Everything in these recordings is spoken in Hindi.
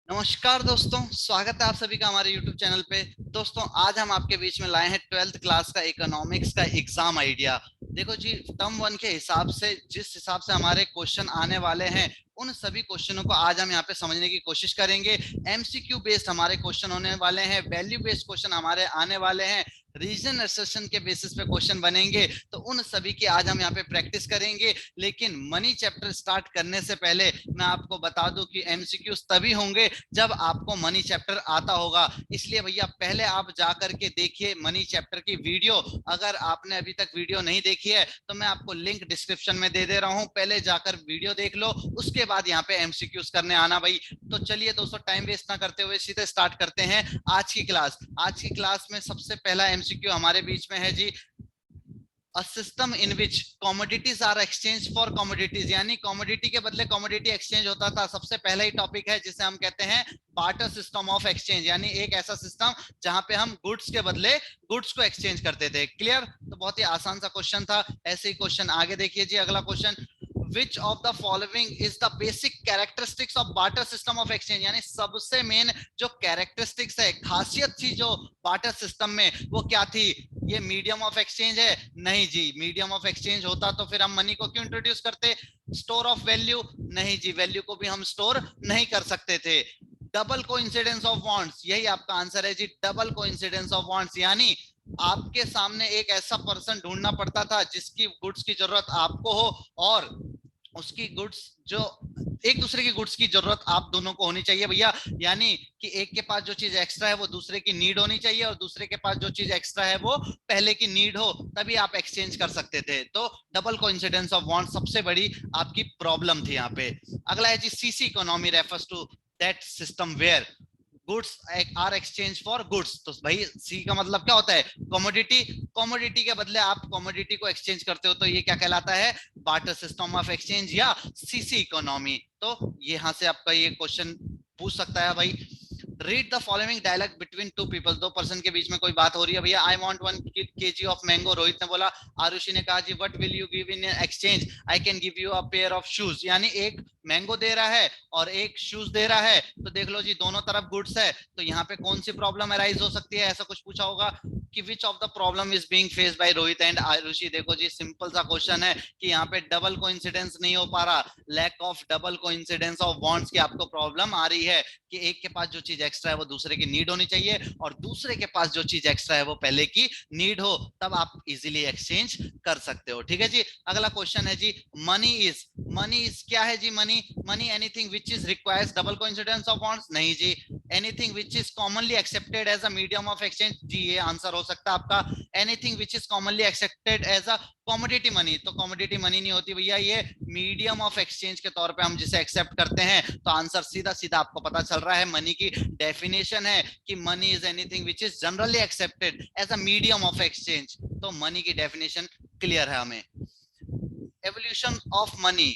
नमस्कार दोस्तों, स्वागत है आप सभी का हमारे YouTube चैनल पे। दोस्तों, आज हम आपके बीच में लाए हैं 12th क्लास का इकोनॉमिक्स का एग्जाम आइडिया। देखो जी, टर्म वन के हिसाब से जिस हिसाब से हमारे क्वेश्चन आने वाले हैं, उन सभी क्वेश्चनों को आज हम यहाँ पे समझने की कोशिश करेंगे। एमसीक्यू बेस्ड हमारे क्वेश्चन होने वाले हैं, वैल्यू बेस्ड क्वेश्चन हमारे आने वाले हैं, रीजन एसेशन के बेसिस पे क्वेश्चन बनेंगे। तो उन सभी की आज हम यहाँ पे प्रैक्टिस करेंगे। लेकिन मनी चैप्टर स्टार्ट करने से पहले मैं आपको बता दूं कि एमसीक्यूज तभी होंगे जब आपको मनी चैप्टर आता होगा। इसलिए भैया पहले आप जाकर के देखिए मनी चैप्टर की वीडियो। अगर आपने अभी तक वीडियो नहीं देखी है तो मैं आपको लिंक डिस्क्रिप्शन में दे दे रहा हूं, पहले जाकर वीडियो देख लो, उसके बाद यहाँ पे एमसीक्यूज करने आना भाई। तो चलिए दोस्तों, टाइम वेस्ट ना करते हुए सीधे स्टार्ट करते हैं आज की क्लास। आज की क्लास में सबसे पहला एमसीक्यू हमारे बीच में है जी, a system in which commodities are exchange for commodities, यानी कमोडिटी के बदले कमोडिटी एक्सचेंज होता था। सबसे पहला ही टॉपिक है जिसे हम कहते हैं बार्टर सिस्टम ऑफ एक्सचेंज, यानी एक ऐसा सिस्टम जहां पे हम गुड्स के बदले गुड्स को एक्सचेंज करते थे। क्लियर? तो बहुत ही आसान सा क्वेश्चन था। ऐसे ही क्वेश्चन आगे देखिए जी, अगला question, which of the following is the basic characteristics of barter system of exchange, यानी सबसे मेन जो कैरेक्टरिस्टिक्स है, खासियत थी जो बार्टर सिस्टम में, वो क्या थी? ये मीडियम ऑफ एक्सचेंज है? नहीं जी, मीडियम ऑफ एक्सचेंज होता तो फिर हम मनी को क्यों इंट्रोड्यूस करते? Store of value? नहीं जी, वैल्यू को भी हम स्टोर नहीं कर सकते थे। डबल कोइंसिडेंस ऑफ बॉन्ड्स, यही आपका आंसर है जी, डबल कोइंसिडेंस ऑफ बॉन्ड्स, यानी आपके सामने एक ऐसा पर्सन ढूंढना पड़ता था जिसकी गुड्स की जरूरत आपको हो, और उसकी गुड्स जो एक दूसरे की गुड्स की जरूरत आप दोनों को होनी चाहिए भैया। यानी कि एक के पास जो चीज एक्स्ट्रा है वो दूसरे की नीड होनी चाहिए, और दूसरे के पास जो चीज एक्स्ट्रा है वो पहले की नीड हो, तभी आप एक्सचेंज कर सकते थे। तो डबल कोइंसिडेंस ऑफ बॉन्ड सबसे बड़ी आपकी प्रॉब्लम थी यहाँ पे। अगला है जी, C C economy refers to that system where goods are exchange for goods. तो भाई सी का मतलब क्या होता है? कमोडिटी। कमोडिटी के बदले आप कमोडिटी को एक्सचेंज करते हो, तो ये क्या कहलाता है? बार्टर सिस्टम ऑफ एक्सचेंज या सीसी इकोनॉमी। तो यहाँ से आपका ये क्वेश्चन पूछ सकता है भाई। Read the following dialogue between two people, दो पर्सन के बीच में कोई बात हो रही है भैया। I want 1 kg of mango, Rohit ने बोला। आरुषि ने कहा जी, what will you give in exchange? I can give you a pair of shoes, यानी एक मैंगो दे रहा है और एक शूज दे रहा है। तो देख लो जी, दोनों तरफ गुड्स है, तो यहाँ पे कौन सी प्रॉब्लम अराइज हो सकती है? ऐसा कुछ पूछा होगा कि which of the problem is being faced by Rohit and Arushi. देखो जी, सिंपल सा क्वेश्चन है कि यहाँ पे डबल कोइंसिडेंस नहीं हो पा रहा, lack of double coincidence of bonds की आपको प्रॉब्लम आ रही है कि एक के पास जो चीज एक्स्ट्रा है वो दूसरे की नीड होनी चाहिए, और दूसरे के पास जो चीज एक्स्ट्रा है वो पहले की नीड हो, तब आप इजीली एक्सचेंज कर सकते हो। ठीक है जी, अगला क्वेश्चन है जी, मनी इज क्या है जी? Money anything which is requires double coincidence of bonds? नहीं जी। Anything which is commonly accepted as a medium of exchange? जी, ये आंसर हो सकता है आपका। Anything which is commonly accepted as a commodity money? तो कॉमोडिटी मनी नहीं होती भैया, ये मीडियम ऑफ एक्सचेंज के तौर पे हम जिसे एक्सेप्ट करते हैं। तो आंसर सीधा सीधा आपको पता चल रहा है, मनी की डेफिनेशन है कि money is anything which is generally accepted as a medium of exchange. तो मनी की डेफिनेशन क्लियर है हमें। Evolution of money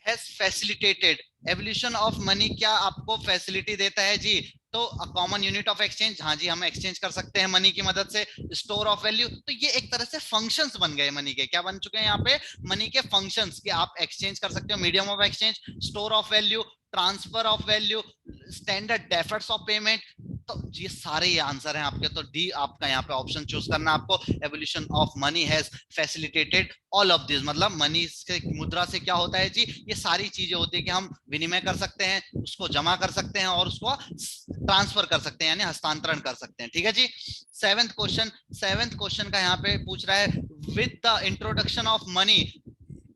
has facilitated, evolution of money क्या आपको फैसिलिटी देता है जी? तो कॉमन यूनिट ऑफ एक्सचेंज, हाँ जी, हम एक्सचेंज कर सकते हैं मनी की मदद से। स्टोर ऑफ वैल्यू, तो ये एक तरह से फंक्शंस बन गए मनी के। क्या बन चुके हैं यहाँ पे? मनी के फंक्शंस, कि आप एक्सचेंज कर सकते हो, medium of exchange, store of value, transfer of value, standard deferred of payment. तो ये सारे ये आंसर हैं आपके। तो डी आपका यहाँ पे ऑप्शन चूज करना आपको। Evolution of money has facilitated all of this, मतलब मनी से, मुद्रा से क्या होता है जी? ये सारी चीजें होती है कि हम विनिमय कर सकते हैं, उसको जमा कर सकते हैं, और उसको ट्रांसफर कर सकते हैं, यानी हस्तांतरण कर सकते हैं। ठीक है जी। सेवेंथ क्वेश्चन का यहाँ पे पूछ रहा है, with the introduction of money,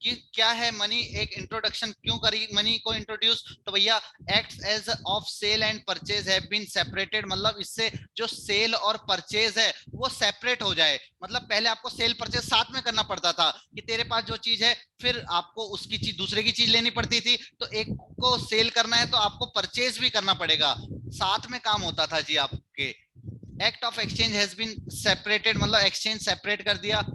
कि क्या है मनी? एक इंट्रोडक्शन क्यों करी मनी को इंट्रोड्यूस? तो भैया, act as of sale and purchase have been separated, मतलब इससे जो सेल और परचेज है वो सेपरेट हो जाए। मतलब पहले आपको सेल परचेज साथ में करना पड़ता था, कि तेरे पास जो चीज है फिर आपको उसकी चीज, दूसरे की चीज लेनी पड़ती थी। तो एक को सेल करना है तो आपको परचेज भी करना पड़ेगा, साथ में काम होता था जी आपके। Act of exchange has been separated, मतलब एक्सचेंज सेपरेट कर दिया।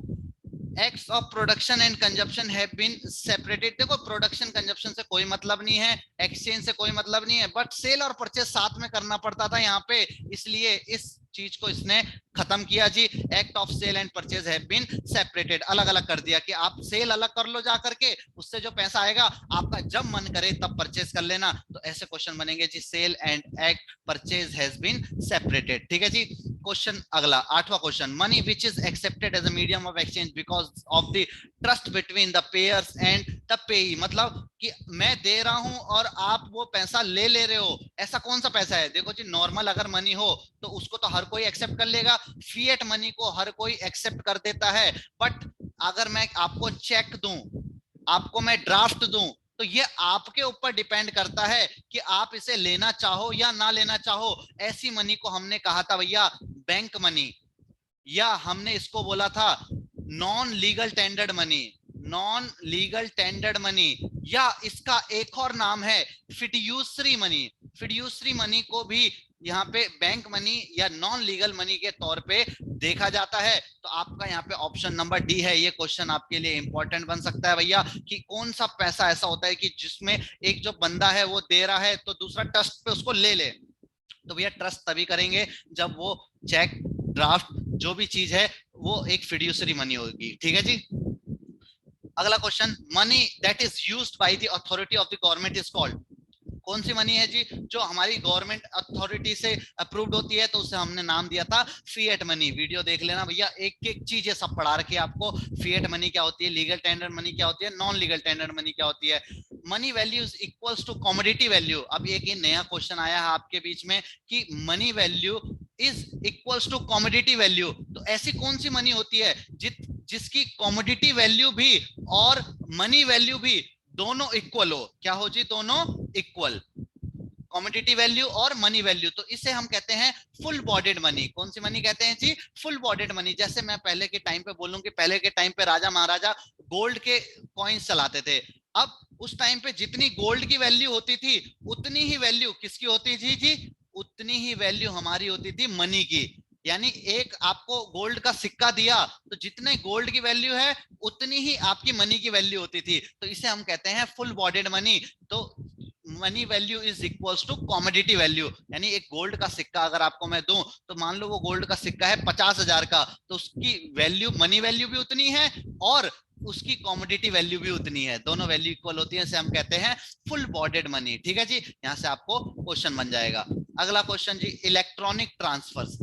Acts of production and consumption have been separated. देखो, प्रोडक्शन कंजप्शन से कोई मतलब नहीं है, एक्सचेंज से कोई मतलब नहीं है, बट सेल और परचेज साथ में करना पड़ता था यहाँ पे, इसलिए इस चीज को इसने खत्म किया जी। Act of sale and purchase have been separated, अलग अलग कर दिया कि आप सेल अलग कर लो जा करके, उससे जो पैसा आएगा आपका जब मन करे तब परचेज कर लेना। तो ऐसे क्वेश्चन बनेंगे जी, sale and act purchase has been separated. ठीक है जी। क्वेश्चन अगला 8वां question, money which is accepted as a medium of exchange because of the trust between the payers and the payee, मतलब कि मैं दे रहा हूं और आप वो पैसा ले रहे हो, ऐसा कौन सा पैसा है? देखो जी, नॉर्मल अगर मनी हो तो उसको तो हर कोई एक्सेप्ट कर लेगा, फिएट मनी को हर कोई एक्सेप्ट कर देता है। बट अगर मैं आपको चेक दूं, आपको मैं ड्राफ्ट दूं, तो ये आपके ऊपर डिपेंड करता है कि आप इसे लेना चाहो या ना लेना चाहो। ऐसी मनी को हमने कहा था भैया बैंक मनी, या हमने इसको बोला था non legal tendered money, non legal tendered money, या इसका एक और नाम है फिड्यूसरी मनी। फिड्यूसरी मनी को भी यहाँ पे बैंक मनी या नॉन लीगल मनी के तौर पे देखा जाता है। तो आपका यहाँ पे ऑप्शन नंबर डी है। ये क्वेश्चन आपके लिए इंपॉर्टेंट बन सकता है भैया, कि कौन सा पैसा ऐसा होता है कि जिसमें एक जो बंदा है वो दे रहा है तो दूसरा ट्रस्ट पे उसको ले। तो भैया ट्रस्ट तभी करेंगे जब वो चेक, ड्राफ्ट, जो भी चीज है वो एक फिड्यूसरी मनी होगी। ठीक है जी। अगला question, money that is used by the authority of the government is called. कौन सी मनी है जी जो हमारी गवर्नमेंट अथॉरिटी से अप्रूव्ड होती है? तो उसे हमने नाम दिया था फिएट मनी। वीडियो देख लेना भैया, एक एक चीज सब पढ़ा रखी है आपको। फिएट मनी क्या होती है, लीगल टेंडर मनी क्या होती है, नॉन लीगल टेंडर मनी क्या होती है। Money value is equals to commodity value. अब एक नया क्वेश्चन आया है आपके बीच में कि money value is equals to commodity value. तो ऐसी कौन सी मनी होती है जिसकी कमोडिटी वैल्यू भी और मनी वैल्यू भी दोनों इक्वल हो? क्या हो जी? दोनों इक्वल, कमोडिटी वैल्यू और मनी वैल्यू। तो इसे हम कहते हैं फुल बॉडीड मनी। कौन सी मनी कहते हैं जी? Full bodied money. जैसे मैं पहले के टाइम पे बोलूं कि पहले के टाइम पे राजा महाराजा गोल्ड के कॉइन्स चलाते थे। अब उस टाइम पे जितनी गोल्ड की वैल्यू होती थी उतनी ही वैल्यू किसकी होती थी जी? उतनी ही वैल्यू हमारी होती थी मनी की। यानी एक आपको गोल्ड का सिक्का दिया तो जितने गोल्ड की वैल्यू है उतनी ही आपकी मनी की वैल्यू होती थी। तो इसे हम कहते हैं फुल बॉडीड मनी। तो money value is equals to commodity value. यानी एक गोल्ड का सिक्का अगर आपको मैं दूं तो मान लो वो गोल्ड का सिक्का है 50,000 का, तो उसकी वैल्यू, मनी वैल्यू भी उतनी है और उसकी कमोडिटी वैल्यू भी उतनी है, दोनों वैल्यू इक्वल होती है। इसे हम कहते हैं फुल बॉडीड मनी। ठीक है जी, यहां से आपको क्वेश्चन बन जाएगा। अगला क्वेश्चन जी, electronic transfer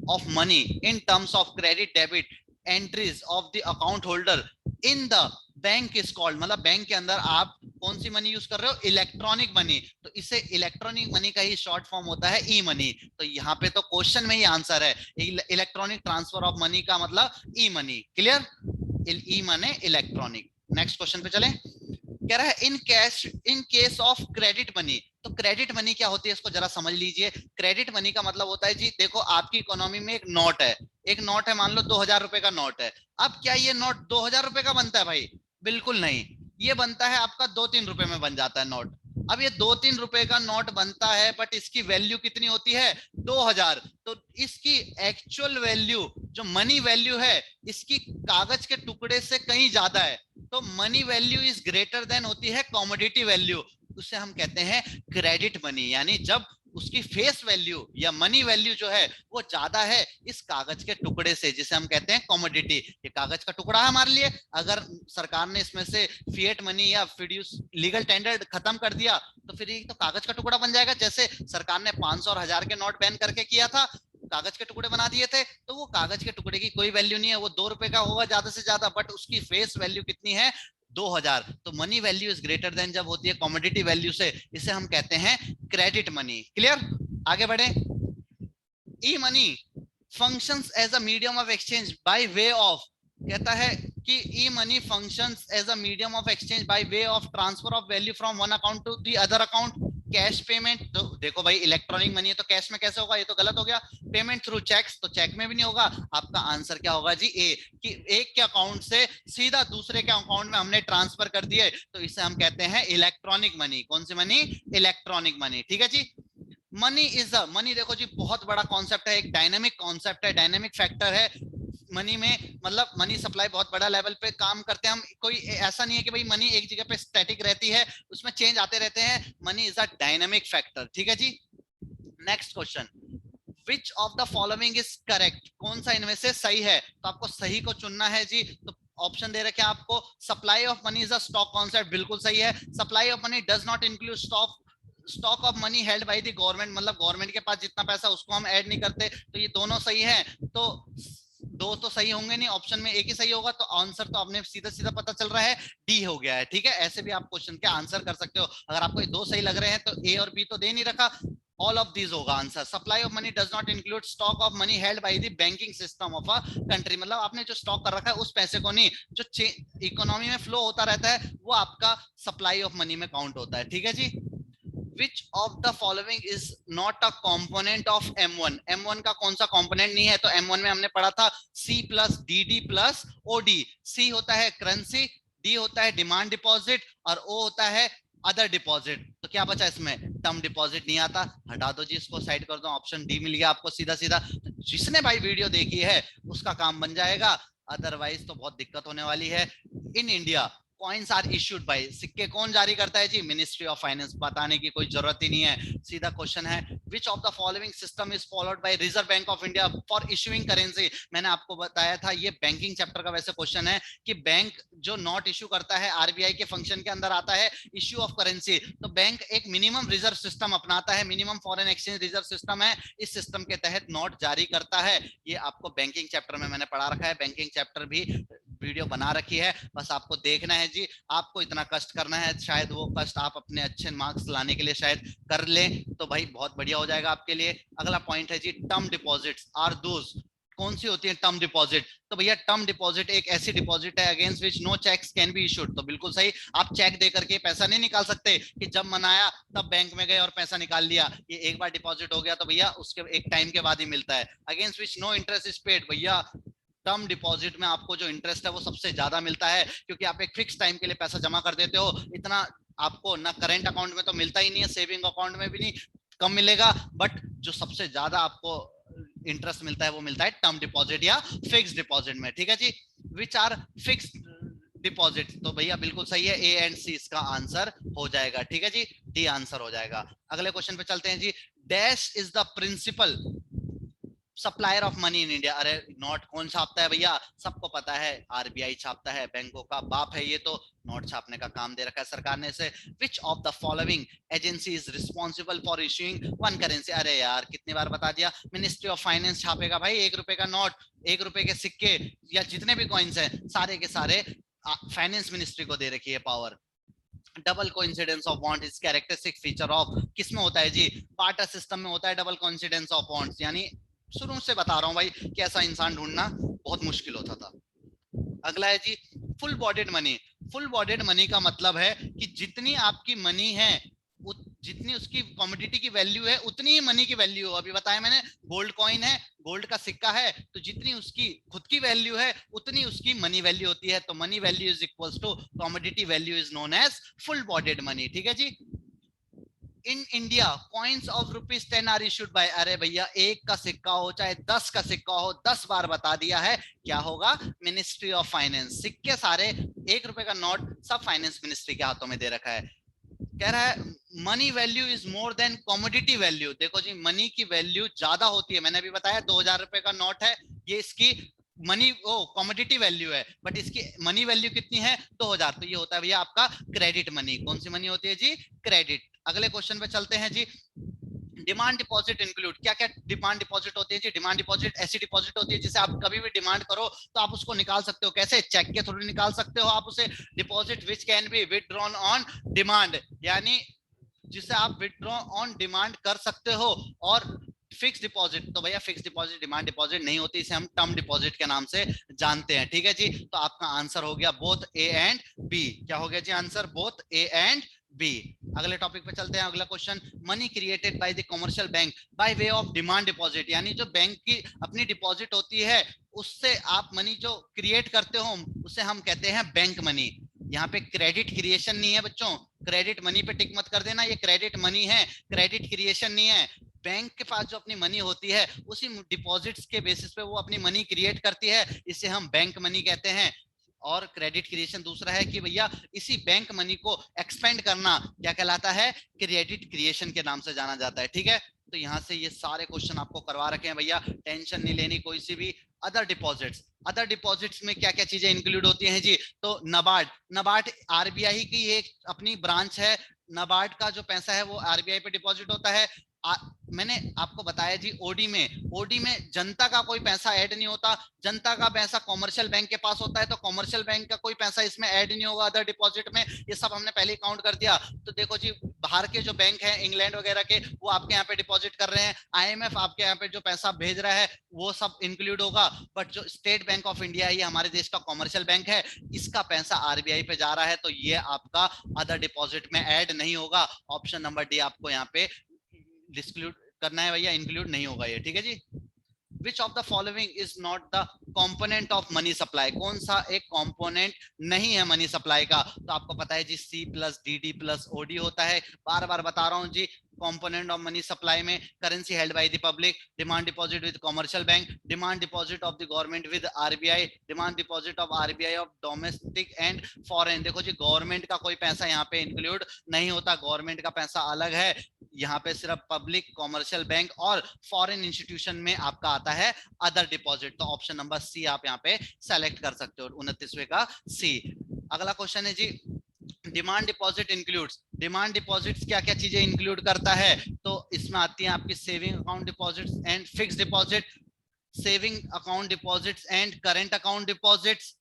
of money in terms of credit debit entries of the account holder in the bank is called. मतलब बैंक के अंदर आप कौन सी मनी यूज कर रहे हो? Electronic money. तो इसे इलेक्ट्रॉनिक मनी का ही शॉर्ट फॉर्म होता है ई मनी। तो यहाँ पे तो क्वेश्चन में ही आंसर है, इलेक्ट्रॉनिक ट्रांसफर ऑफ मनी का मतलब ई मनी। क्लियर? ई माने इलेक्ट्रॉनिक। नेक्स्ट क्वेश्चन पे चले। कह रहा है in case of credit money. तो क्रेडिट मनी क्या होती है इसको जरा समझ लीजिए। क्रेडिट मनी का मतलब होता है जी, देखो आपकी इकोनॉमी में एक नोट है, एक नोट है, मान लो 2,000 रुपए का नोट है। अब क्या ये नोट 2,000 रुपए का बनता है भाई? बिल्कुल नहीं। ये बनता है आपका 2-3 रुपए में बन जाता है नोट। अब ये 2-3 रुपए का नोट बनता है बट इसकी वैल्यू कितनी होती है? 2,000। तो इसकी एक्चुअल वैल्यू जो मनी वैल्यू है इसकी कागज के टुकड़े से कहीं ज्यादा है। तो money value is greater than होती है कमोडिटी वैल्यू। उसे हम कहते हैं क्रेडिट मनी। यानी जब उसकी फेस वैल्यू या मनी वैल्यू जो है वो ज्यादा है इस कागज के टुकड़े से, जिसे हम कहते हैं कमोडिटी। ये कागज का टुकड़ा है हमारे लिए, अगर सरकार ने इसमें से फिएट मनी या फिड्यूस लीगल टेंडर खत्म कर दिया तो फिर ये तो कागज का टुकड़ा बन जाएगा। जैसे सरकार ने 500 और 1000 के नोट बैन करके किया था, कागज के टुकड़े बना दिए थे, तो वो कागज के टुकड़े की कोई वैल्यू नहीं है, वो 2 रुपए का होगा ज्यादा से ज्यादा, बट उसकी फेस वैल्यू कितनी है? 2,000। तो money value is greater than जब होती है कमोडिटी वैल्यू से, इसे हम कहते हैं क्रेडिट मनी। क्लियर? आगे बढ़े। E money functions as a medium of exchange by way of, कहता है कि e money functions as a medium of exchange by way of transfer of value from one account to the other account, cash payment. तो देखो भाई इलेक्ट्रॉनिक मनी है तो कैश में कैसे होगा? ये तो गलत हो गया। पेमेंट थ्रू चेक्स, तो चेक में भी नहीं होगा। आपका आंसर क्या होगा जी? ए, कि एक के अकाउंट से सीधा दूसरे के अकाउंट में हमने ट्रांसफर कर दिए, तो इसे हम कहते हैं इलेक्ट्रॉनिक मनी। कौन सी मनी? Electronic money. ठीक है जी। मनी इज अ, मनी देखो जी बहुत बड़ा कॉन्सेप्ट है, एक डायनेमिक कॉन्सेप्ट है, डायनेमिक फैक्टर है मनी में। मतलब मनी सप्लाई बहुत बड़ा लेवल पे काम करते हैं हम। कोई ऐसा नहीं है कि भाई मनी एक जगह पे स्टैटिक रहती है, उसमें चेंज आते रहते हैं। Money is a dynamic factor. ठीक है जी। Next question, which of the following is correct, कौन सा इनमें से सही है, तो आपको सही को चुनना है जी। तो ऑप्शन दे रखे हैं आपको, supply of money is a stock concept, बिल्कुल सही है। Supply of money does not include stock of money held by the government, मतलब गवर्नमेंट के पास जितना पैसा उसको हम ऐड नहीं करते, तो ये दोनों सही है। तो दो तो सही होंगे नहीं, ऑप्शन में एक ही सही होगा, तो आंसर तो आपने सीधा सीधा पता चल रहा है डी हो गया है। ठीक है, ऐसे भी आप क्वेश्चन के आंसर कर सकते हो। अगर आपको दो सही लग रहे हैं तो ए और बी तो दे नहीं रखा, ऑल ऑफ दीज होगा answer. Supply of money does not include stock of money held by the banking system of a country, मतलब आपने जो स्टॉक कर रखा है उस पैसे को नहीं, जो इकोनॉमी में फ्लो होता रहता है वो आपका सप्लाई ऑफ मनी में काउंट होता है। ठीक है जी। Which of the following is not a component of M1? M1 का कौन सा कंपोनेंट नहीं है, तो M1 में हमने पढ़ा था C plus DD plus OD। C होता है करेंसी, D होता है डिमांड डिपॉजिट, और O होता है अदर डिपॉजिट। तो क्या बचा इसमें, टर्म डिपॉजिट नहीं आता, हटा दो जी, इसको साइड कर दो, ऑप्शन डी मिल गया आपको सीधा सीधा। जिसने भाई वीडियो देखी है उसका काम बन जाएगा, अदरवाइज तो बहुत दिक्कत होने वाली है। In India coins are issued by, सिक्के कौन जारी करता है जी, मिनिस्ट्री ऑफ फाइनेंस, बताने की कोई जरूरत ही नहीं है, सीधा क्वेश्चन है। विच of the following system is followed by reserve bank of India for issuing currency, मैंने आपको बताया था ये बैंकिंग चैप्टर का वैसे क्वेश्चन है कि बैंक जो नोट इशू करता है आरबीआई के फंक्शन के अंदर आता है इश्यू ऑफ करेंसी, तो बैंक एक मिनिमम रिजर्व सिस्टम अपनाता है, minimum foreign exchange reserve system है, इस सिस्टम के तहत नोट जारी करता है। ये आपको बैंकिंग चैप्टर में मैंने पढ़ा रखा है, बैंकिंग चैप्टर भी वीडियो बना रखी है, बस आपको देखना है जी। आपको इतना कष्ट करना है, शायद वो कष्ट आप अपने अच्छे मार्क्स लाने के लिए शायद कर लें, तो भाई बहुत बढ़िया हो जाएगा आपके लिए। अगला पॉइंट है जी, टर्म डिपॉजिट्स आर दोज, कौन सी होती है टर्म डिपॉजिट, तो भैया टर्म डिपॉजिट एक ऐसी डिपॉजिट है against which no cheques can be issued, तो बिल्कुल सही। आप चेक दे करके पैसा नहीं निकाल सकते कि जब मनाया तब बैंक में गए और पैसा निकाल लिया, ये एक बार डिपॉजिट हो गया तो भैया उसके एक टाइम के बाद ही मिलता है। Against which no interest is paid, भैया टर्म डिपॉजिट में आपको जो इंटरेस्ट है वो सबसे ज्यादा मिलता है, क्योंकि आप एक फिक्स टाइम के लिए पैसा जमा कर देते हो, इतना आपको ना करंट अकाउंट में तो मिलता ही नहीं है, सेविंग अकाउंट में भी नहीं, कम मिलेगा, बट जो सबसे ज्यादा आपको इंटरेस्ट मिलता है वो मिलता है टर्म डिपॉजिट या फिक्स डिपॉजिट में। ठीक है जी, विच आर फिक्स डिपॉजिट, तो भैया बिल्कुल सही है, ए एंड सी इसका आंसर हो जाएगा। ठीक है जी, डी आंसर हो जाएगा। अगले क्वेश्चन पे चलते हैं जी, dash is the principal supplier of money in India, अरे नोट कौन छापता है भैया, सबको पता है आरबीआई छापता है, बैंकों का बाप है ये, तो नोट छापने का काम दे रखा है सरकार ने इसे। विच of the following agency is responsible for issuing one currency, अरे यार कितनी बार बता दिया, मिनिस्ट्री ऑफ फाइनेंस छापेगा भाई, 1 रुपए का नोट, 1 रुपए के सिक्के या जितने भी कॉइन्स हैं सारे के सारे फाइनेंस मिनिस्ट्री को दे रखी है power. Double coincidence of bond is characteristic feature of, किसमें होता है जी, बार्टर सिस्टम में होता है डबल कोइंसिडेंस ऑफ बॉन्ड्स, यानी शुरू से बता रहा हूं भाई कि ऐसा इंसान ढूंढना बहुत मुश्किल होता था। अगला है जी, full bodied money. Full bodied money का मतलब है कि जितनी आपकी मनी है, जितनी उसकी कमोडिटी की वैल्यू है उतनी ही मनी की वैल्यू हो। अभी बताया मैंने, गोल्ड कॉइन है, गोल्ड का सिक्का है, तो जितनी उसकी खुद की वैल्यू है उतनी उसकी मनी वैल्यू होती है, तो money value is equals to commodity value is known as full bodied money. ठीक है जी। In India coins of ₹10 are issued by, अरे भैया 1 का सिक्का हो चाहे 10 का सिक्का हो, 10 बार बता दिया है, क्या होगा, मिनिस्ट्री ऑफ फाइनेंस। सिक्के सारे, 1 रुपए का नोट सब फाइनेंस मिनिस्ट्री के हाथों में दे रखा है। कह रहा है money value is more than commodity value, देखो जी मनी की वैल्यू ज्यादा होती है, मैंने अभी बताया 2000 रुपए का नोट है, ये इसकी मनी वो कमोडिटी वैल्यू है, बट इसकी मनी वैल्यू कितनी है, 2000, तो ये होता है भैया आपका क्रेडिट मनी। कौन सी मनी होती है जी, क्रेडिट। अगले क्वेश्चन पे चलते हैं जी, डिमांड डिपॉजिट इंक्लूड, क्या क्या डिमांड डिपॉजिट होती है जी, डिमांड डिपॉजिट ऐसी डिपॉजिट होती है जिसे आप कभी भी डिमांड करो तो आप उसको निकाल सकते हो, कैसे, चेक के थ्रू निकाल सकते हो आप उसे। Deposit which can be withdrawn on demand, यानी जिसे आप विथड्रॉ ऑन डिमांड कर सकते हो। और फिक्स डिपॉजिट, तो भैया फिक्स डिपॉजिट डिमांड डिपॉजिट नहीं होती, इसे हम टर्म डिपॉजिट के नाम से जानते हैं। ठीक है जी, तो आपका आंसर हो गया बोथ ए एंड बी, क्या हो गया जी answer, both A and B. अगले टॉपिक पे चलते हैं, अगला question, money created by the commercial bank by way of demand deposit, यानी जो बैंक की अपनी डिपॉजिट होती है उससे आप मनी जो क्रिएट करते हो उसे हम कहते हैं बैंक मनी। यहाँ पे क्रेडिट क्रिएशन नहीं है बच्चों, क्रेडिट मनी पे टिक मत कर देना, ये क्रेडिट मनी है, क्रेडिट क्रिएशन नहीं है। बैंक के पास जो अपनी मनी होती है उसी डिपॉजिट्स के बेसिस पे वो अपनी मनी क्रिएट करती है, इसे हम बैंक मनी कहते हैं। और क्रेडिट क्रिएशन दूसरा है कि भैया इसी बैंक मनी को एक्सपेंड करना क्या कहलाता है, क्रेडिट क्रिएशन के नाम से जाना जाता है। ठीक है, तो यहाँ से ये सारे क्वेश्चन आपको करवा रखे हैं भैया, टेंशन नहीं लेनी कोई सी भी। अदर डिपॉजिट्स में क्या क्या चीजें इंक्लूड होती हैं जी? तो नबार्ड, नबार्ड आरबीआई की एक अपनी ब्रांच है। नबार्ड का जो पैसा है वो आरबीआई पे डिपॉजिट होता है। मैंने आपको बताया जी, ओडी में जनता का कोई पैसा ऐड नहीं होता। जनता का पैसा कॉमर्शियल बैंक के पास होता है, तो कॉमर्शियल बैंक का कोई पैसा इसमें ऐड नहीं होगा अदर डिपॉजिट में। ये सब हमने पहले ही काउंट कर दिया। तो देखो जी, बाहर के जो बैंक हैं इंग्लैंड वगैरह के, वो आपके यहाँ पे डिपॉजिट कर रहे हैं। आईएमएफ आपके यहाँ पे जो पैसा भेज रहा है वो सब इंक्लूड होगा। बट जो स्टेट बैंक ऑफ इंडिया, ये हमारे देश का कॉमर्शियल बैंक है, इसका पैसा आरबीआई पे जा रहा है, तो ये आपका अदर डिपॉजिट में ऐड नहीं होगा। ऑप्शन नंबर डी आपको यहाँ पे डिस्क्लूड करना है भैया, इंक्लूड नहीं होगा ये, ठीक है जी। Which of the following is not the component of money supply? कौन सा एक कंपोनेंट नहीं है मनी सप्लाई का? तो आपको पता है जी, C plus D D plus OD होता है। बार बार बता रहा हूं जी, कंपोनेंट ऑफ मनी सप्लाई में currency held by the public, demand deposit with commercial bank, demand deposit of the government with RBI, demand deposit of RBI of domestic and foreign. देखो जी, गवर्नमेंट का कोई पैसा यहाँ पे इंक्लूड नहीं होता, गवर्नमेंट का पैसा अलग है। यहाँ पे सिर्फ पब्लिक, कॉमर्शियल बैंक और फॉरेन इंस्टीट्यूशन में आपका आता है अदर डिपॉजिट। तो ऑप्शन नंबर सी आप यहाँ पे सेलेक्ट कर सकते हो, 29वें का सी। अगला क्वेश्चन है जी, demand deposit includes, demand deposits क्या क्या चीजें इंक्लूड करता है? तो इसमें आती है आपकी saving account deposits and fix deposit, saving account deposits and current account deposits,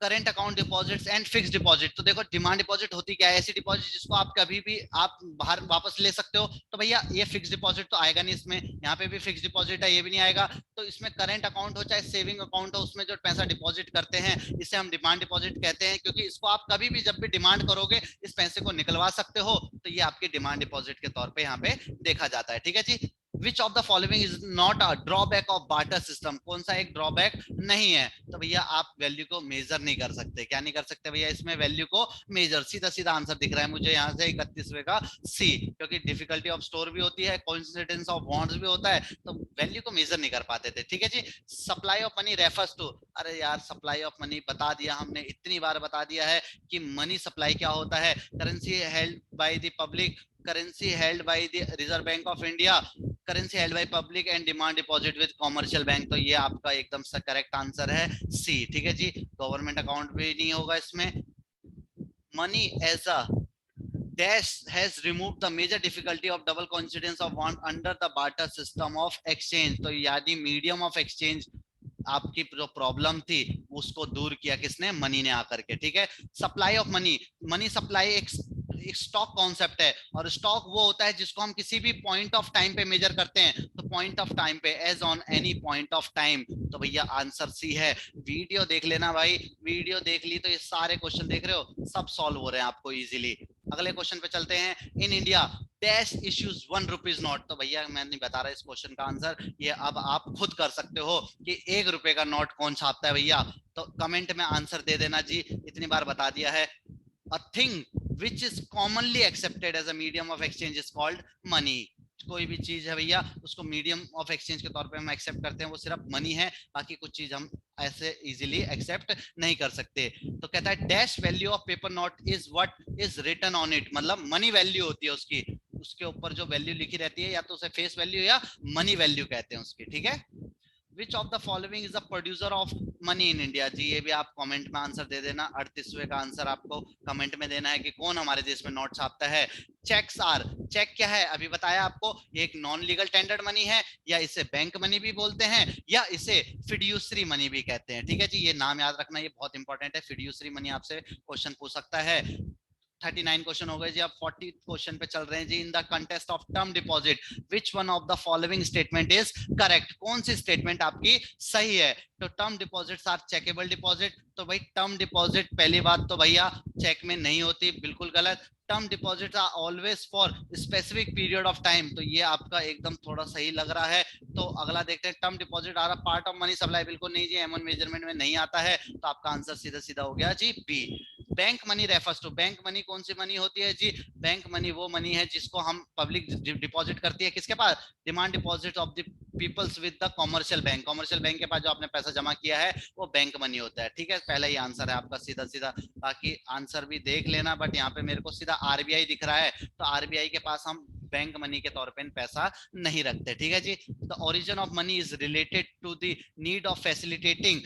current account deposits and fix deposit. तो देखो, डिमांड डिपॉजिट होती क्या है? ऐसी डिपॉजिट जिसको आप कभी भी आप बाहर वापस ले सकते हो। तो भैया ये फिक्स डिपॉजिट तो आएगा नहीं इसमें, यहाँ पे भी फिक्स डिपॉजिट है, ये भी नहीं आएगा। तो इसमें करंट अकाउंट हो चाहे सेविंग अकाउंट हो, उसमें जो पैसा डिपॉजिट करते हैं, इसे हम डिमांड डिपॉजिट कहते हैं, क्योंकि इसको आप कभी भी जब भी डिमांड करोगे इस पैसे को निकलवा सकते हो। तो ये आपके डिमांड डिपॉजिट के तौर पे यहाँ पे देखा जाता है, ठीक है जी। Which of the following is not a drawback of barter system? कौन सा एक ड्रॉबैक नहीं है? तो भैया आप वैल्यू को मेजर नहीं कर सकते। क्या नहीं कर सकते भैया? इसमें वैल्यू को मेजर, सीधा सीधा आंसर दिख रहा है मुझे यहाँ से 31वें का सी, क्योंकि डिफिकल्टी ऑफ स्टोर भी होती है, कोइंसिडेंस ऑफ बॉन्ड्स भी होता है, तो वैल्यू को मेजर नहीं कर पाते थे, ठीक है जी। Supply of money refers to, अरे यार सप्लाई ऑफ मनी बता दिया हमने, इतनी बार बता दिया है कि मनी सप्लाई क्या होता है। Currency held by the public, currency held by the reserve bank of India, currency held by public and demand deposit with commercial bank. तो ये आपका एकदम से करेक्ट आंसर है सी, ठीक है जी। गवर्नमेंट अकाउंट भी नहीं होगा इसमें। Money as a dash has removed the major difficulty of double coincidence of bond under the barter system of exchange। तो यानी मीडियम ऑफ एक्सचेंज आपकी जो प्रॉब्लम थी उसको दूर किया किसने? मनी ने आकर के, ठीक है। Supply of money, money supply एक स्टॉक कॉन्सेप्ट है, और स्टॉक वो होता है जिसको हम किसी भी पॉइंट ऑफ टाइम पे मेजर करते हैं। तो पॉइंट ऑफ टाइम पे, as on any point of time. तो भैया आंसर सी है। वीडियो देख लेना भाई, वीडियो देख ली तो ये सारे क्वेश्चन देख रहे हो सब सॉल्व हो रहे हैं आपको इजीली। अगले क्वेश्चन पे चलते हैं। In India dash issues 1 rupees note. तो भैया मैं नहीं बता रहा इस क्वेश्चन का आंसर, ये अब आप खुद कर सकते हो कि 1 रुपए का नोट कौन छापता है भैया। तो कमेंट में आंसर दे देना जी, इतनी बार बता दिया है। A thing which is commonly accepted as a medium of exchange is called money। कोई भी चीज है भैया उसको मीडियम ऑफ एक्सचेंज के तौर पे हम एक्सेप्ट करते हैं, वो सिर्फ मनी है, बाकी कुछ चीज हम ऐसे इजीली एक्सेप्ट नहीं कर सकते। तो कहता है dash value of paper note is what is written on it, मतलब मनी वैल्यू होती है उसकी, उसके ऊपर जो वैल्यू लिखी रहती है या तो उसे फेस वैल्यू या मनी वैल्यू कहते हैं उसकी, ठीक है। Which of the following is the producer of money in India? जी ये भी आप कमेंट में आंसर दे देना। 38वें का आंसर आपको कमेंट में देना है कि कौन हमारे देश में नोट छापता है। चेक्स आर, चेक क्या है अभी बताया आपको, ये एक नॉन लीगल टेंडर्ड मनी है, या इसे बैंक मनी भी बोलते हैं, या इसे फिड्यूसरी मनी भी कहते हैं, ठीक है जी। ये नाम याद रखना, ये बहुत इंपॉर्टेंट है। फिड्यूसरी मनी आपसे क्वेश्चन पूछ सकता है। 39 क्वेश्चन हो गए जी, अब 40 क्वेश्चन पे चल रहे हैं जी। In the contest of term deposit which one of the following statement is correct? कौन सी स्टेटमेंट आपकी सही है? तो term deposits are checkable deposit. तो भाई टर्म डिपॉजिट पहली बात तो भैया चेक में नहीं होती, बिल्कुल गलत। Term deposits are always for specific period of time. तो ये आपका एकदम थोड़ा सही लग रहा है। तो अगला देखते हैं। Term deposit are part of money supply, बिल्कुल नहीं जी, एमन मेजरमेंट में नहीं आता है। तो आपका आंसर सीधा सीधा हो गया जी बी। Bank money refers to, bank money कौन सी मनी होती है जी? बैंक मनी वो मनी है जिसको हम पब्लिक डिपॉजिट करती है किसके पास? Demand deposit of the peoples with the commercial bank, commercial bank के पास जो आपने पैसा जमा किया है वो बैंक मनी होता है। ठीक है, पहला ही आंसर है आपका सीधा सीधा। बाकी आंसर भी देख लेना, बट यहाँ पे मेरे को सीधा आरबीआई दिख रहा है, तो आरबीआई के पास हम बैंक मनी के तौर पे पैसा नहीं रखते। ठीक है जी। The origin of money is related to the need of facilitating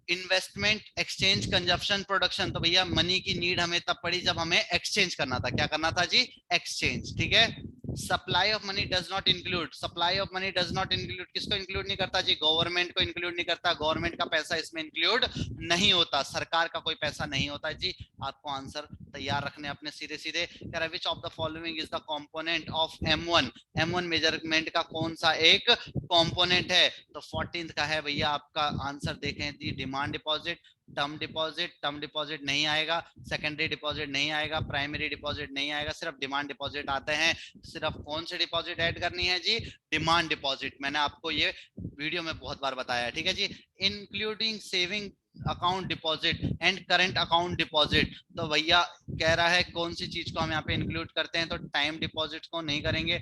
investment, exchange, consumption, production. तो भैया मनी की नीड हमें तब पड़ी जब हमें एक्सचेंज करना था। क्या करना था जी? एक्सचेंज। ठीक है। Supply of money does not include, supply of money does not include, किसको इंक्लूड नहीं करता जी? गवर्नमेंट को इंक्लूड नहीं करता, गवर्नमेंट का पैसा इसमें इंक्लूड नहीं होता, सरकार का कोई पैसा नहीं होता जी। आपको आंसर तैयार रखने अपने सीधे सीधे। कह रहा विच of the following is the component of M1, M1 measurement का कौन सा एक कंपोनेंट है? तो 14th का है भैया आपका आंसर। देखें जी, demand deposit, term deposit, term deposit नहीं आएगा, सेकेंडरी डिपॉजिट नहीं आएगा, प्राइमरी डिपॉजिट नहीं आएगा, सिर्फ डिमांड डिपॉजिट आते हैं। सिर्फ कौन सी डिपॉजिट ऐड करनी है जी? Demand deposit. मैंने आपको ये वीडियो में बहुत बार बताया है। ठीक है जी। Including saving account deposit and current account deposit. तो भैया कह रहा है कौन सी चीज को हम यहाँ पे इंक्लूड करते हैं? तो टाइम डिपॉजिट को नहीं करेंगे।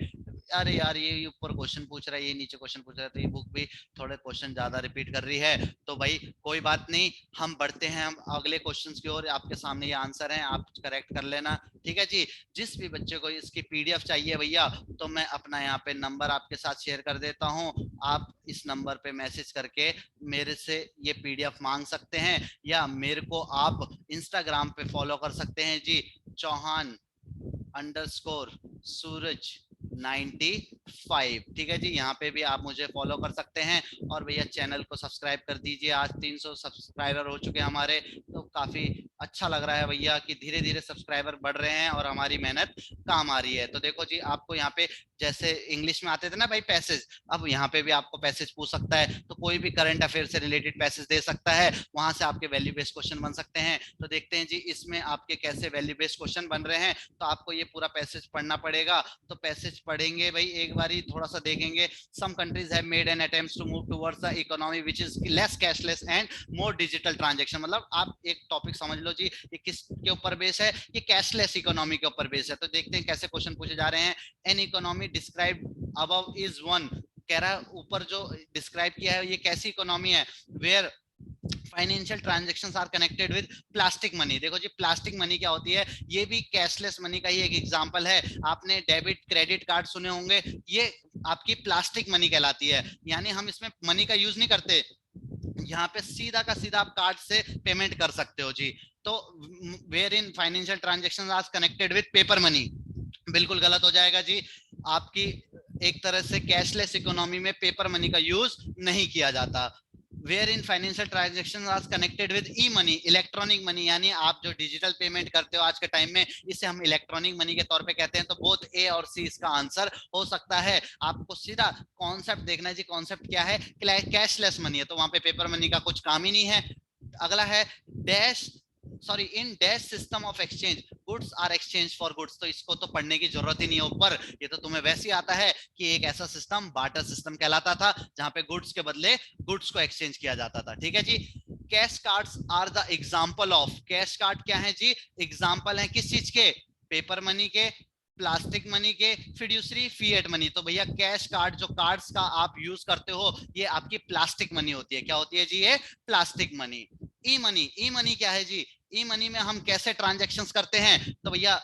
अरे यार, ये ऊपर क्वेश्चन पूछ रहा है, ये नीचे क्वेश्चन पूछ रहा है, तो ये बुक भी थोड़े क्वेश्चन ज्यादा रिपीट कर रही है। तो भाई कोई बात नहीं, हम बढ़ते हैं हम अगले क्वेश्चन की ओर। आपके सामने ये आंसर है, आप करेक्ट कर लेना। ठीक है जी। जिस भी बच्चे को इसकी पीडीएफ चाहिए भैया, तो मैं अपना यहाँ पे नंबर आपके साथ शेयर कर देता हूँ। आप इस नंबर पे मैसेज करके मेरे से ये पीडीएफ मांग सकते हैं, या मेरे को आप इंस्टाग्राम पे फॉलो कर सकते हैं जी, Chauhan_Suraj95। ठीक है जी। यहाँ पे भी आप मुझे फॉलो कर सकते हैं। और भैया चैनल को सब्सक्राइब कर दीजिए। आज 300 सब्सक्राइबर हो चुके हैं हमारे, तो काफी अच्छा लग रहा है भैया कि धीरे धीरे सब्सक्राइबर बढ़ रहे हैं और हमारी मेहनत काम आ रही है। तो देखो जी, आपको यहाँ पे जैसे इंग्लिश में आते थे ना भाई पैसेज, अब यहाँ पे भी आपको पैसेज पूछ सकता है। तो कोई भी करंट अफेयर से रिलेटेड पैसेज दे सकता है, वहां से आपके वैल्यू बेस्ड क्वेश्चन बन सकते हैं। तो देखते हैं जी इसमें आपके कैसे वैल्यू बेस्ड क्वेश्चन बन रहे हैं। तो आपको ये पूरा पैसेज पढ़ना पड़ेगा। तो पैसेज पढ़ेंगे भाई, एक बार ही थोड़ा सा देखेंगे। Some countries have made an attempts to move towards the economy which is less cashless and more digital transaction. मतलब आप एक टॉपिक समझ लो जी, ये किसके ऊपर बेस है? ये कैशलेस इकोनॉमी के ऊपर बेस है। तो देखते हैं कैसे क्वेश्चन पूछे जा रहे हैं। An economy described above is one. कह रहा है ऊपर जो डिस्क्राइब किया है ये कैसी इकोनॉमी है? Where financial transactions are connected with plastic money. देखो जी, प्लास्टिक मनी क्या होती है? ये भी कैशलेस मनी का ही एक एग्जांपल है। आपने डेबिट क्रेडिट कार्ड सुने होंगे, ये आपकी प्लास्टिक मनी कहलाती है। यानी हम इसमें मनी का यूज नहीं करते, यहाँ पे सीधा का सीधा आप कार्ड से पेमेंट कर सकते हो जी। तो where in financial transactions are connected with paper money, बिल्कुल गलत हो जाएगा जी। आपकी एक तरह से कैशलेस इकोनॉमी में पेपर मनी का यूज नहीं किया जाता। Where in financial transaction are connected with e money, electronic money. यानी आप जो डिजिटल पेमेंट करते हो आज के टाइम में, इसे हम इलेक्ट्रॉनिक मनी के तौर पे कहते हैं। तो बोथ ए और सी इसका आंसर हो सकता है। आपको सीधा कॉन्सेप्ट देखना है जी, कॉन्सेप्ट क्या है? कैशलेस मनी है, तो वहां पे पेपर मनी का कुछ काम ही नहीं है। अगला है dash sorry in dash system of exchange goods are exchange for goods. तो इसको तो पढ़ने की जरूरत ही नहीं है ऊपर, ये तो तुम्हें वैसे ही आता है कि एक ऐसा सिस्टम बार्टर सिस्टम कहलाता था, जहां पे गुड्स के बदले गुड्स को एक्सचेंज किया जाता था। ठीक है जी। Cash cards are the example of, cash card क्या है जी? एग्जांपल है किस चीज के? पेपर मनी के, प्लास्टिक मनी के, फिड्यूसरी फिएट मनी। तो भैया कैश कार्ड, जो कार्ड्स का आप यूज करते हो, ये आपकी प्लास्टिक मनी होती है। क्या होती है जी? ये प्लास्टिक मनी। ई मनी, ई मनी क्या है जी? ई मनी में हम कैसे ट्रांजैक्शंस करते हैं? तो भैया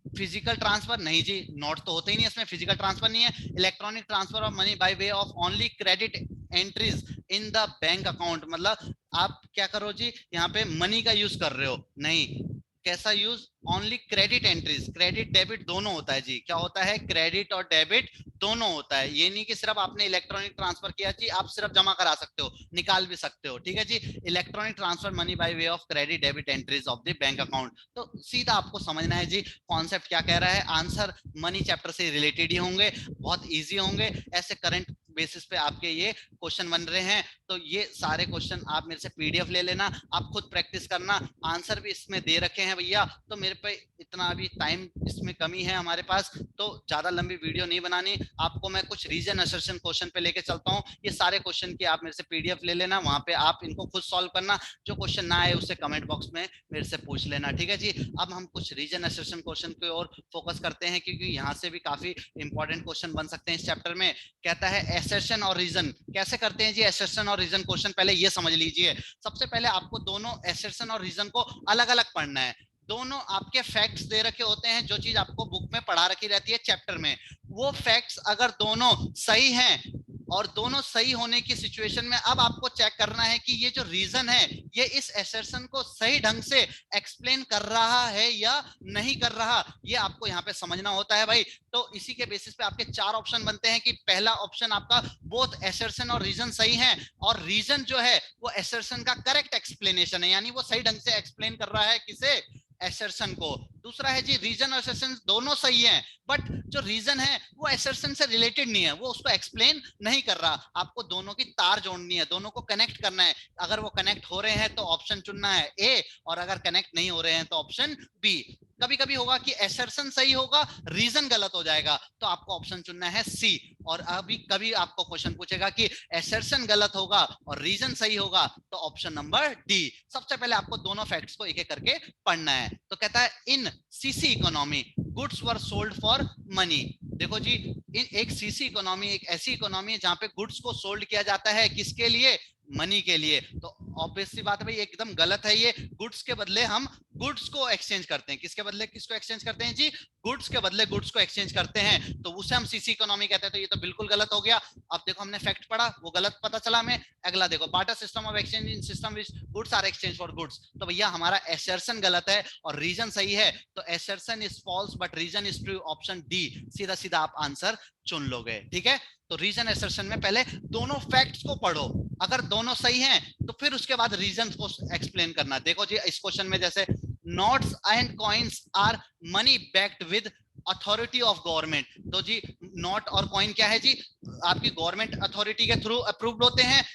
फिजिकल ट्रांसफर नहीं जी, नोट तो होते ही नहीं, इसमें फिजिकल ट्रांसफर नहीं है। Electronic transfer of money by way of only credit entries in the bank account. मतलब आप क्या करो जी, यहाँ पे मनी का यूज कर रहे हो? नहीं, कैसा use? Only credit entries, credit debit दोनों होता है जी। क्या होता है? क्रेडिट और डेबिट दोनों होता है। ये नहीं कि सिर्फ आपने इलेक्ट्रॉनिक ट्रांसफर किया जी, आप सिर्फ जमा करा सकते हो, निकाल भी सकते हो। ठीक है जी। Electronic transfer money by way of credit debit entries of the bank account. तो सीधा आपको समझना है जी कॉन्सेप्ट क्या कह रहा है। आंसर मनी चैप्टर से रिलेटेड ही होंगे, बहुत ईजी होंगे। ऐसे करंट बेसिस पे आपके ये क्वेश्चन बन रहे हैं। तो ये सारे क्वेश्चन आप मेरे से पीडीएफ ले लेना, आप खुद प्रैक्टिस करना। आंसर भी इसमें दे रखे हैं भैया। तो मेरे पे इतना अभी टाइम इसमें कमी है हमारे पास, तो ज्यादा लंबी वीडियो नहीं बनानी, आपको मैं कुछ रीजन असर्शन क्वेश्चन पे लेके चलता हूँ। ये सारे क्वेश्चन की आप मेरे से पीडीएफ ले लेना, वहां पे आप इनको खुद सॉल्व करना, जो क्वेश्चन ना आए उससे कमेंट बॉक्स में मेरे से पूछ लेना, ठीक है जी। अब हम कुछ रीजन असर्शन क्वेश्चन की ओर फोकस करते हैं, क्योंकि यहाँ से भी काफी इंपॉर्टेंट क्वेश्चन बन सकते हैं इस चैप्टर में। कहता है असर्शन और रीजन कैसे करते हैं जी। असर्शन और रीजन क्वेश्चन पहले ये समझ लीजिए। सबसे पहले आपको दोनों असर्शन और रीजन को अलग अलग पढ़ना है। दोनों आपके फैक्ट्स दे रखे होते हैं, जो चीज आपको बुक में पढ़ा रखी रहती है चैप्टर में, वो फैक्ट्स अगर दोनों सही हैं और दोनों सही होने की सिचुएशन में अब आपको चेक करना है कि ये जो रीजन है ये इस असर्शन को सही ढंग से एक्सप्लेन कर रहा है या नहीं कर रहा, ये आपको यहाँ पे समझना होता है भाई। तो इसी के बेसिस पे आपके चार ऑप्शन बनते हैं कि पहला ऑप्शन आपका बोथ असर्शन और रीजन सही है, और रीजन जो है वो असर्शन का करेक्ट एक्सप्लेनेशन है, यानी वो सही ढंग से एक्सप्लेन कर रहा है किसे, असर्शन को। दूसरा है जी रीजन और असर्शन दोनों सही हैं, बट जो रीजन है वो असर्शन से रिलेटेड नहीं है, वो उसको एक्सप्लेन नहीं कर रहा। आपको दोनों की तार जोड़नी है, दोनों को कनेक्ट करना है। अगर वो कनेक्ट हो रहे हैं तो ऑप्शन चुनना है ए, और अगर कनेक्ट नहीं हो रहे हैं तो ऑप्शन बी। कभी कभी होगा कि असर्शन सही होगा, रीजन गलत हो जाएगा, तो आपको ऑप्शन चुनना है सी। और अभी कभी आपको क्वेश्चन पूछेगा कि असर्शन गलत होगा और रीजन सही होगा, तो ऑप्शन नंबर डी। सबसे पहले आपको दोनों फैक्ट्स को एक एक करके पढ़ना है। तो कहता है in CC economy goods were sold for money. देखो जी, एक सीसी इकोनॉमी एक ऐसी इकोनॉमी है जहां पे गुड्स को सोल्ड किया जाता है, किसके लिए, मनी के लिए। तो ऑब्वियसली बात है भाई, एकदम गलत है ये। गुड्स के बदले हम गुड्स को एक्सचेंज करते हैं, किसके बदले किसको एक्सचेंज करते हैं जी, गुड्स के बदले गुड्स को एक्सचेंज करते हैं, तो उसे हम सीसी इकोनॉमी कहते हैं। तो ये तो बिल्कुल गलत हो गया। अब देखो हमने फैक्ट पढ़ा, वो गलत पता चला हमें। अगला देखो, barter system of exchange in system which goods are exchange for goods. तो भैया हमारा असर्शन गलत है और रीजन सही है, तो assertion is false but reason is true, option D. सीधा सीधा आप आंसर चुन लोगे, ठीक है। तो रीजन असर्शन में पहले दोनों फैक्ट्स को पढ़ो, अगर दोनों सही हैं तो फिर उसके बाद रीजन को एक्सप्लेन करना। देखो जी, इस क्वेश्चन में जैसे notes and coins are money backed with authority of government. तो जी नोट और कॉइन क्या है जी, आपकी गवर्नमेंट अथॉरिटी के थ्रू अप्रूव्ड होते हैं।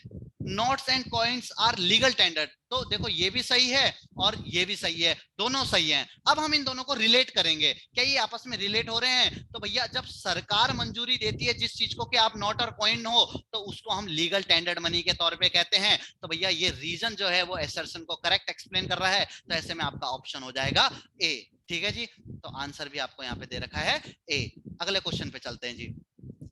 Notes and coins are legal tender. तो देखो ये भी सही है और ये भी सही है, दोनों सही हैं। अब हम इन दोनों को रिलेट करेंगे, क्या ये आपस में रिलेट हो रहे हैं? तो भैया जब सरकार मंजूरी देती है जिस चीज को कि आप नोट और कॉइन हो, तो उसको हम लीगल टेंडर्ड मनी के तौर पे कहते हैं। तो भैया ये रीजन जो है वो असर्शन को करेक्ट एक्सप्लेन कर रहा है, तो ऐसे में आपका ऑप्शन हो जाएगा ए, ठीक है जी। तो आंसर भी आपको यहाँ पे दे रखा है ए। अगले क्वेश्चन पे चलते हैं जी।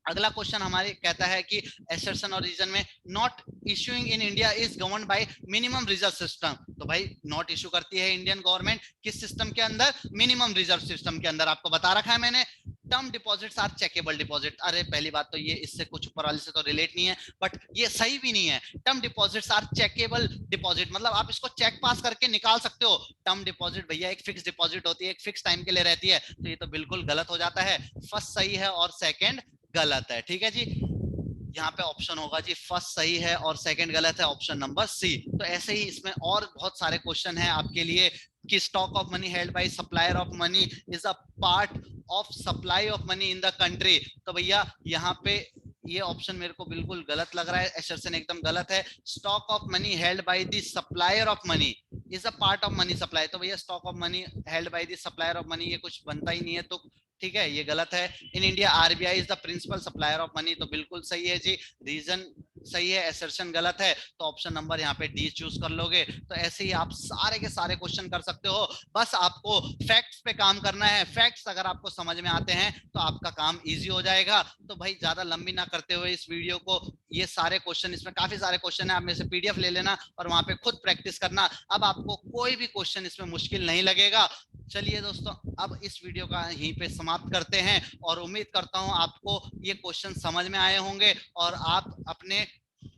अगला क्वेश्चन हमारे कहता है कि असर्शन और रीजन में not issuing in India is governed bye minimum reserve system. तो भाई नॉट इशू करती है इंडियन गवर्नमेंट किस सिस्टम के अंदर, मिनिमम रिजर्व सिस्टम के अंदर। आपको बता रखा है मैंने। Term deposits are checkable deposit. अरे पहली बात तो ये इससे कुछ ऊपर वाले से तो रिलेट नहीं है, बट ये सही भी नहीं है। Term deposits are checkable deposit मतलब आप इसको चेक पास करके निकाल सकते हो। टर्म डिपॉजिट भैया एक फिक्स डिपॉजिट होती है, एक फिक्स टाइम के लिए रहती है, तो ये तो बिल्कुल गलत हो जाता है। फर्स्ट सही है और सेकंड गलत है, ठीक है जी। यहाँ पे ऑप्शन होगा जी फर्स्ट सही है और सेकंड गलत है, ऑप्शन नंबर सी। तो ऐसे ही इसमें और बहुत सारे क्वेश्चन हैं आपके लिए कि stock of money held by supplier of money is a part of supply of money in the country. तो भैया यहाँ पे ये ऑप्शन मेरे को बिल्कुल गलत लग रहा है, असर्शन एकदम गलत है। Stock of money held by the supplier of money is a part of money supply. तो भैया stock of money held by the supplier of money ये कुछ बनता ही नहीं है, तो ठीक है ये गलत है। In India RBI is the principal supplier of money, तो बिल्कुल सही है जी। रीजन सही है, असर्शन गलत है, तो ऑप्शन नंबर यहाँ पे डी चूज कर लोगे। तो ऐसे ही आप सारे के सारे क्वेश्चन कर सकते हो, बस आपको फैक्ट्स पे काम करना है। फैक्ट्स अगर आपको समझ में आते हैं तो आपका काम इजी हो जाएगा। तो भाई ज्यादा लंबी ना करते हुए इस वीडियो को, ये सारे क्वेश्चन, इसमें काफी सारे क्वेश्चन है, आप मेरे से पीडीएफ ले लेना और वहां पे खुद प्रैक्टिस करना। अब आपको कोई भी क्वेश्चन इसमें मुश्किल नहीं लगेगा। चलिए दोस्तों, अब इस वीडियो का यहीं पे समाप्त करते हैं और उम्मीद करता हूं आपको ये क्वेश्चन समझ में आए होंगे और आप अपने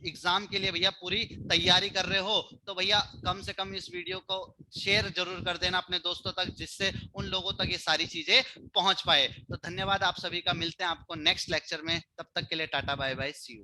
एग्जाम के लिए भैया पूरी तैयारी कर रहे हो। तो भैया कम से कम इस वीडियो को शेयर जरूर कर देना अपने दोस्तों तक, जिससे उन लोगों तक ये सारी चीजें पहुंच पाए। तो धन्यवाद आप सभी का, मिलते हैं आपको नेक्स्ट लेक्चर में, तब तक के लिए tata bye bye, see you.